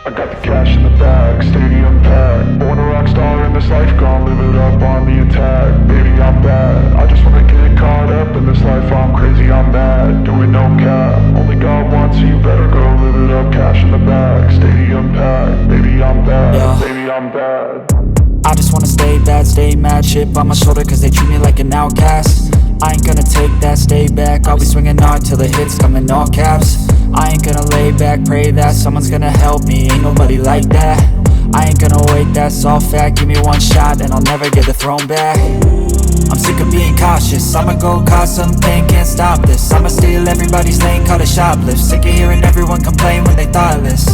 I got the cash in the bag, stadium packed. Born a rock star in this life, gon' live it up on the attack. Baby, I'm bad, I just wanna get caught up in this life. I'm crazy, I'm mad, doing no cap. Only got one, so you better go live it up. Cash in the bag, stadium packed. Baby, I'm bad, Yeah. baby, I'm bad. I just wanna stay bad, stay mad. Chip on my shoulder cause they treat me like an outcast. I ain't gonna take that, stay back. I'll be swinging hard till the hits come in all caps. I ain't gonna lay back, pray that someone's gonna help me. Ain't nobody like that. I ain't gonna wait, that's all fact. Give me one shot and I'll never get the throne back. I'm sick of being cautious, I'ma go cause something, can't stop this. I'ma steal everybody's lane, call it shoplift. Sick of hearing everyone complain when they thoughtless.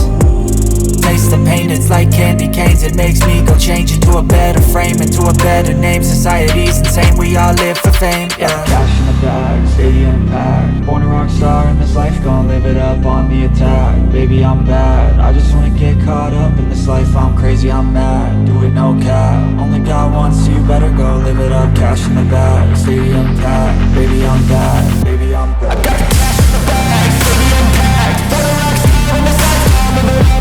Taste the pain, it's like candy canes. It makes me go change into a better frame, into a better name. Society's insane, we all live for fame, yeah. Cash in the bag, stadium packed. Born a rock star in this life, gon' live it up on the attack. Baby, I'm bad, I just wanna get caught up in this life. I'm crazy, I'm mad, do it no cap. Only got one, so you better go live it up. Cash in the bag, stadium packed. Baby, I'm bad, baby, I'm bad. I got the cash in the bag, stadium packed. Born a rock star in this life, gon' live it up.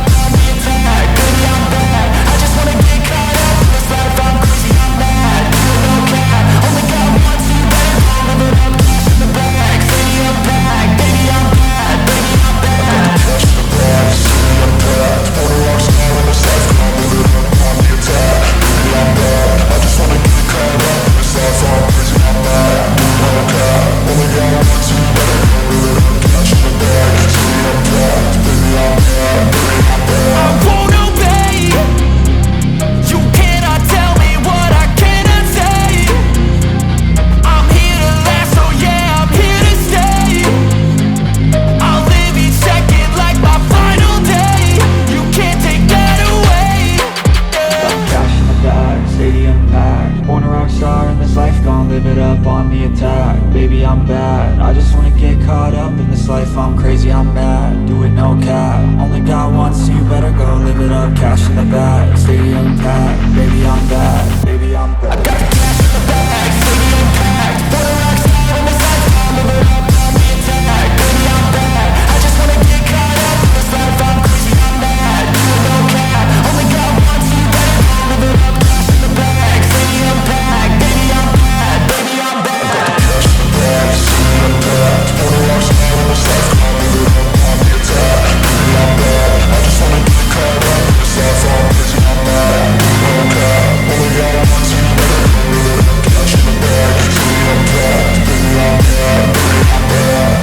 Baby, I'm bad, I just wanna get caught up in this life. I'm crazy, I'm mad, do it no cap. Only got one, so you better go live it up. Cash in the bag, stadium packed. Baby, I'm bad, baby, I'm bad. Cash in the bag, stadium packed. Born a rock star in this life, gon' live it up on the attack. Baby, I'm bad, I just wanna get caught up in this life. I'm crazy, I'm mad, do it no cap. Only got one, so you better go live it up. Cash in the bag, stadium packed. Baby, I'm bad, baby, I'm bad. I won't obey. You cannot tell me what I cannot say. I'm here to last, so yeah, I'm here to stay. I'll live each second like my final day. You can't take that away, yeah. Cash in the bag, stadium packed. Born a rock star in this life, gon' live it up on the attack. Baby, I'm bad, I just wanna get caught up in this life. I'm crazy, I'm mad, do it no cap. Only got one, so you better go live it up. Cash in the bag, stadium packed. Baby, I'm bad, baby, I'm bad. I got the cash in the bag, stadium packed. Born a rock star in this life, gon' live it up on the attack. Baby, I'm bad, I just wanna get caught up in this life. I'm crazy, I'm mad, do it no cap. Only got one, so you better go live it up. Cash in the bag, stadium packed. Baby, I'm bad, baby, I'm bad. Cash in the bag, stadium packed. Born a rock star in this life, gon' live it up on the attack. Baby, I'm bad, I just wanna get caught up in this life. I'm crazy, I'm mad, do it no cap. Only got one, so you better go live it up. Cash in the bag, stadium packed. Baby, I'm bad, baby, I'm bad.